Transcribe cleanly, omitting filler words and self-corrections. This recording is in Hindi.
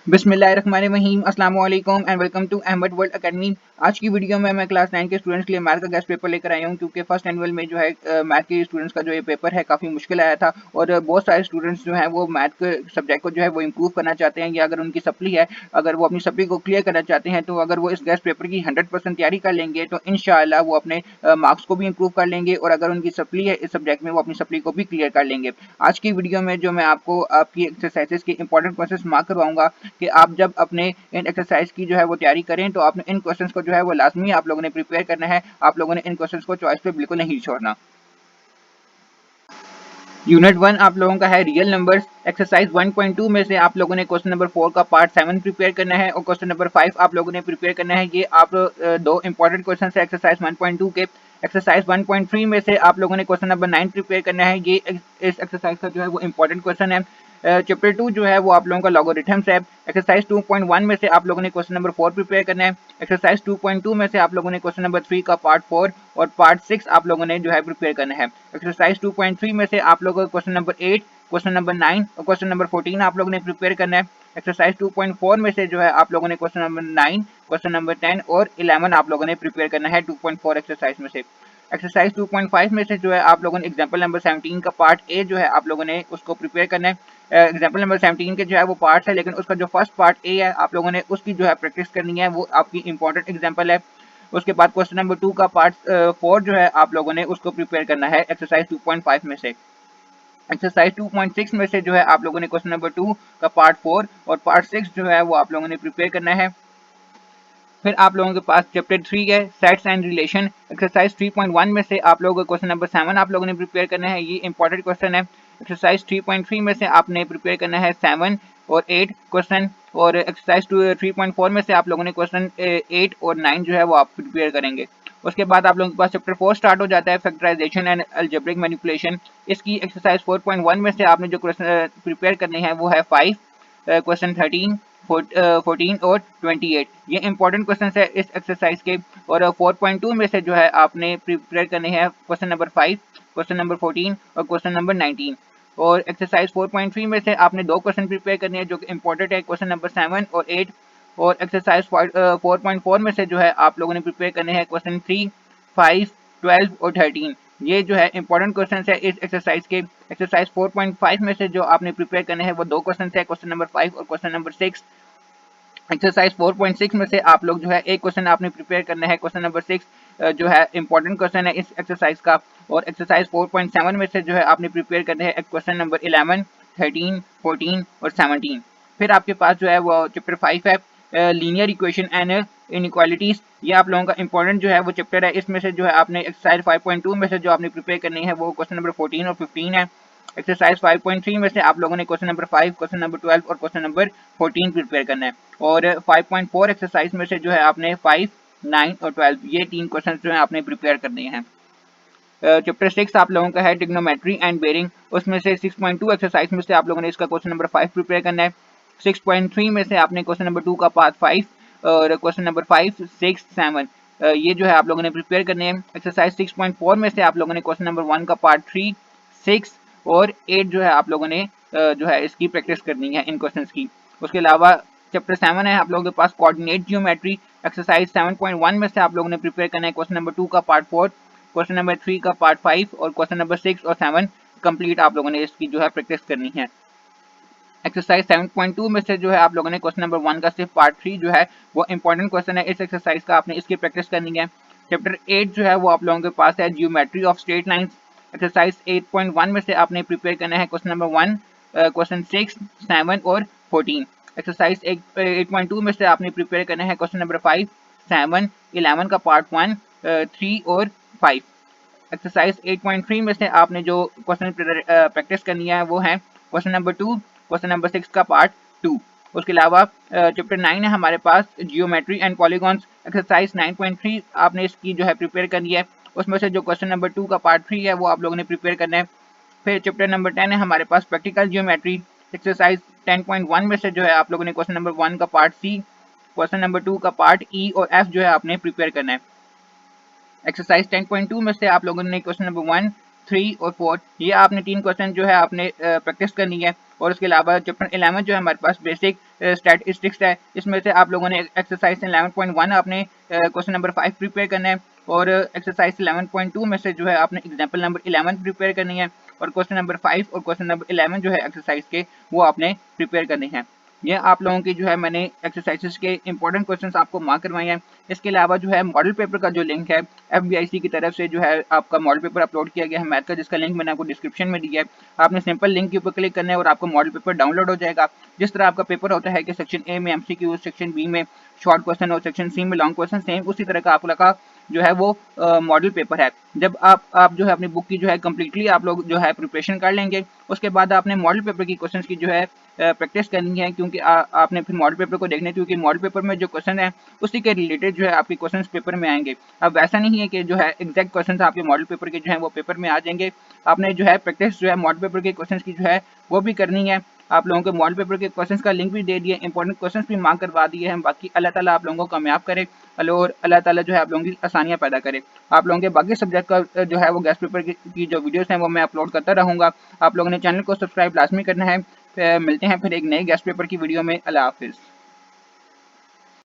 बिस्मिल्लाहिर्रहमानिर्रहीम अस्सलाम वालेकुम and welcome to Ahmad world academy. आज की वीडियो में मैं क्लास 9 के स्टूडेंट्स के लिए मैथ का गेस्ट पेपर लेकर आया हूं, क्योंकि फर्स्ट एनुअल में जो है मैथ के स्टूडेंट्स का जो ये पेपर है काफ़ी मुश्किल आया था और बहुत सारे स्टूडेंट्स जो हैं वो मैथ के सब्जेक्ट को जो है वो इम्प्रूव करना चाहते हैं, या अगर उनकी सप्ली है, अगर वो अपनी सप्ली को क्लियर करना चाहते हैं, तो अगर वो इस गेस्ट पेपर की 100% तैयारी कर लेंगे तो इंशाअल्लाह वो अपने मार्क्स को भी इम्प्रूव कर लेंगे, और अगर उनकी सप्ली है इस सब्जेक्ट में वो अपनी सप्ली को भी क्लियर कर लेंगे। आज की वीडियो में जो मैं आपको आपकी एक्सरसाइजेस के इंपॉर्टेंट क्वेश्चंस मार्क करवाऊंगा कि आप जब अपने इन एक्सरसाइज की जो है वो तैयारी करें तो आपने इन क्वेश्चंस को जो है वो लाजमी आप लोगों ने प्रिपेयर करना है। आप लोगों ने इन क्वेश्चंस को चॉइस पे बिल्कुल नहीं छोड़ना। यूनिट 1 आप लोगों का है रियल नंबर्स। एक्सरसाइज 1.2 में से आप लोगों ने क्वेश्चन नंबर 4 का पार्ट 7 प्रिपेयर करना है और क्वेश्चन नंबर 5 आप लोगों ने प्रिपेयर करना है। ये आप दो इंपॉर्टेंट क्वेश्चन है एक्सरसाइज 1.2 के। एक्सरसाइज 1.3 में से आप लोगों ने क्वेश्चन नंबर 9 प्रिपेयर करना है। ये इस एक्सरसाइज का जो है वो इंपॉर्टेंट क्वेश्चन है। चैप्टर 2 जो है वो आप लोगों का लॉगरिथम्स है। एक्सरसाइज 2.1 में से आप लोगों ने क्वेश्चन नंबर 4 प्रिपेयर करना है। एक्सरसाइज 2.2 में से आप लोगों ने क्वेश्चन नंबर 3 का पार्ट 4 और पार्ट 6 आप लोगों ने जो है प्रिपेयर करना है। एक्सरसाइज 2.3 में से आप लोगों को क्वेश्चन नंबर 8, क्वेश्चन नंबर 9 और क्वेश्चन नंबर 14 आप लोगों ने प्रिपेयर करना है। एक्सरसाइज 2.4 में से जो है आप लोगों ने क्वेश्चन नंबर 9, क्वेश्चन नंबर 10 और 11 आप लोगों ने प्रिपेयर करना है 2.4 एक्सरसाइज में से। एक्सरसाइज 2.5 में से जो है आप लोगों ने एग्जाम्पल नंबर 17 का पार्ट ए जो है आप लोगों ने उसको प्रिपेयर करना है। एग्जाम्पल नंबर 17 के जो है वो पार्ट है, लेकिन उसका जो फर्स्ट पार्ट ए है आप लोगों ने उसकी जो है प्रैक्टिस करनी है, वो आपकी इंपॉर्टेंट एग्जाम्पल है। उसके बाद क्वेश्चन नंबर 2 का पार्ट 4 जो है आप लोगों ने उसको प्रिपेयर करना है एक्सरसाइज 2.5 में से। एक्सरसाइज 2.6 में से जो है आप लोगों ने क्वेश्चन नंबर 2 का पार्ट 4 और पार्ट 6 जो है वो आप लोगों ने प्रिपेयर करना है। फिर आप लोगों के पास चैप्टर 3 है सेट्स एंड रिलेशन। एक्सरसाइज 3.1 में से आप लोगों को क्वेश्चन नंबर 7 आप लोगों ने प्रिपेयर करना है। ये इंपॉर्टेंट क्वेश्चन है। एक्सरसाइज 3.3 में से आपने प्रिपेयर करना है 7 और 8 क्वेश्चन, और एक्सरसाइज 3.4 में से आप लोगों ने क्वेश्चन 8 और 9 जो है वो आप प्रिपेयर करेंगे। उसके बाद आप लोगों के पास चैप्टर 4 स्टार्ट हो जाता है फैक्टराइजेशन एंड अलजेब्रिक मैनिपुलेशन। इसकी एक्सरसाइज 4.1 में से आपने जो क्वेश्चन प्रिपेयर करने हैं वो है 5, क्वेश्चन 13, 14 और 28। ये इंपॉर्टेंट क्वेश्चन है इस एक्सरसाइज के। और 4.2 में से जो है आपने प्रिपेयर करने हैं क्वेश्चन नंबर 5, क्वेश्चन नंबर 14 और क्वेश्चन नंबर 19। और एक्सरसाइज 4.3 में से आपने दो क्वेश्चन प्रिपेयर करने हैं जो कि इंपॉर्टेंट है, क्वेश्चन नंबर 7 और 8। और एक्सरसाइज 4.4 में से जो है आप लोगों ने प्रिपेयर करने हैं क्वेश्चन 3, 5, 12 और 13। ये जो है इंपॉर्टेंट क्वेश्चन है इस एक्सरसाइज के। एक्सरसाइज 4.5 में से जो आपने प्रिपेयर करने हैं वो दो क्वेश्चन है, क्वेश्चन नंबर 5 और क्वेश्चन नंबर 6। एक्सरसाइज 4.6 में से आप लोग जो है एक क्वेश्चन आपने प्रिपेयर करना है, क्वेश्चन नंबर 6 जो है इंपॉर्टेंट क्वेश्चन है इस एक्सरसाइज का। और एक्सरसाइज 4.7 में से जो है आपने प्रिपेयर करना है क्वेश्चन नंबर 11, 13, 14 और 17। फिर आपके पास जो है वो चैप्टर 5 है लीनियर इक्वेशन एंड इनइक्वालिटीज। ये आप लोगों का इंपॉर्टेंट जो है वो चैप्टर है। इसमें से जो है आपने एक्सरसाइज 5.2 में से जो आपने प्रिपेयर करनी है वो क्वेश्चन नंबर 14 और 15 है। एक्सरसाइज 5.3 में से आप लोगों ने क्वेश्चन नंबर 5, क्वेश्चन नंबर 12 और क्वेश्चन नंबर 14 प्रिपेयर करना है। और 5.4 एक्सरसाइज में से जो है आपने 5, 9 और 12 ये तीन क्वेश्चन जो है आपने प्रिपेयर करने हैं। चैप्टर 6 आप लोगों का है ट्रिग्नोमेट्री एंड बेरिंग। उसमें से 6.2 एक्सरसाइज में से आप लोगों ने इसका क्वेश्चन नंबर 5 प्रिपेयर करना है। 6.3 में से आपने क्वेश्चन नंबर 2 का पार्ट 5 और क्वेश्चन नंबर 5, 6, 7 ये जो है आप लोगों ने प्रिपेयर करने हैं। एक्सरसाइज 6.4 में से आप लोगों ने क्वेश्चन नंबर 1 का पार्ट 3, 6 और 8 जो है आप लोगों ने जो है इसकी प्रैक्टिस करनी है इन क्वेश्चंस की। उसके अलावा चैप्टर 7 है आप लोगों के पास कोऑर्डिनेट जियोमेट्री। एक्सरसाइज 7.1 में से आप लोगों ने प्रिपेयर करना है क्वेश्चन नंबर 2 का पार्ट 4, क्वेश्चन नंबर 3 का पार्ट 5 और क्वेश्चन नंबर 6 और 7 कंप्लीट आप लोगों ने इसकी जो है प्रैक्टिस करनी है। एक्सरसाइज 7.2 में से जो है आप लोगों ने क्वेश्चन नंबर 1 का सिर्फ पार्ट 3 जो है वो इंपॉर्टेंट क्वेश्चन है इस एक्सरसाइज का, आपने इसकी प्रैक्टिस करनी है। चैप्टर 8 जो है वो आप लोगों के पास है geometry of straight lines. Exercise 8.1 में से आपने प्रिपेयर करना है क्वेश्चन नंबर 1, क्वेश्चन 6, 7 और 14। एक्सरसाइज 8.2 में से आपने प्रिपेयर करना है क्वेश्चन नंबर 5, 7, 11 का पार्ट 1, 3 और 5। एक्सरसाइज 8.3 में से आपने जो क्वेश्चन प्रैक्टिस करनी है वो है क्वेश्चन नंबर 2, क्वेश्चन नंबर 6 का पार्ट 2। उसके अलावा चैप्टर 9 है हमारे पास जियोमेट्री एंड पॉलीगॉन्स। एक्सरसाइज 9.3 आपने इसकी जो है प्रिपेयर करनी है। उसमें से जो क्वेश्चन नंबर 2 का पार्ट 3 है वो आप लोगों ने प्रिपेयर करना है। फिर चैप्टर नंबर 10 है हमारे पास प्रैक्टिकल जियोमेट्री। एक्सरसाइज 10.1 में से जो है आप लोगों ने क्वेश्चन नंबर 1 का पार्ट सी, क्वेश्चन नंबर 2 का पार्ट ई और एफ जो है आपने प्रिपेयर करना है। एक्सरसाइज 10.2 में से आप लोगों ने क्वेश्चन नंबर 1, 3 और 4 ये आपने तीन क्वेश्चन जो है आपने प्रैक्टिस करनी है। और उसके अलावा चैप्टर 11 जो है हमारे पास बेसिक स्टैटिस्टिक्स है, इसमें से आप लोगों ने एक्सरसाइज 11.1 आपने क्वेश्चन नंबर 5 प्रिपेयर करना है, और एक्सरसाइज 11.2 में से जो है आपने एग्जाम्पल नंबर 11 प्रिपेयर करनी है, और क्वेश्चन नंबर 5 और क्वेश्चन नंबर 11 जो है एक्सरसाइज के वो आपने प्रिपेयर करने हैं। ये आप लोगों की जो है मैंने एक्सरसाइजेस के इंपॉर्टेंट क्वेश्चंस आपको मार्क करवाए हैं। इसके अलावा जो है मॉडल पेपर का जो लिंक है FBIC की तरफ से जो है आपका मॉडल पेपर अपलोड किया गया है मैथ का, जिसका लिंक मैंने आपको डिस्क्रिप्शन में दिया है। आपने सिंपल लिंक के ऊपर क्लिक करना है और आपको मॉडल पेपर डाउनलोड हो जाएगा। जिस तरह आपका पेपर होता है कि सेक्शन ए में MCQ, सेक्शन बी में शॉर्ट क्वेश्चन और सेक्शन सी में लॉन्ग क्वेश्चन, सेम उसी तरह का आपका जो है वो मॉडल पेपर है। जब आप जो है अपनी बुक की जो है कम्प्लीटली आप लोग जो है प्रिपरेशन कर लेंगे, उसके बाद आपने मॉडल पेपर की क्वेश्चंस की जो है प्रैक्टिस करनी है, क्योंकि आपने फिर मॉडल पेपर को देखना है, क्योंकि मॉडल पेपर में जो क्वेश्चन है उसी के रिलेटेड जो है आपके क्वेश्चंस पेपर में आएंगे। अब वैसा नहीं है कि जो है एग्जैक्ट क्वेश्चंस आपके मॉडल पेपर के जो है वो पेपर में आ जाएंगे। आपने जो है प्रैक्टिस जो है मॉडल पेपर के क्वेश्चंस की जो है वो भी करनी है। आप लोगों के मॉडल पेपर के क्वेश्चंस का लिंक भी दे दिए, इंपॉर्टेंट क्वेश्चंस भी मार्क करवा दिए हैं। बाकी अल्लाह ताला आप लोगों को कामयाब करे और अल्लाह ताला जो है आप लोगों की आसानियां पैदा करे। आप लोगों के बाकी सब्जेक्ट का जो है वो गेस्ट पेपर की जो वीडियोस हैं वो मैं अपलोड करता रहूँगा। आप लोगों ने चैनल को सब्सक्राइब लाजमी करना है। मिलते हैं फिर एक नए गेस्ट पेपर की वीडियो में। अल्लाह हाफिज़।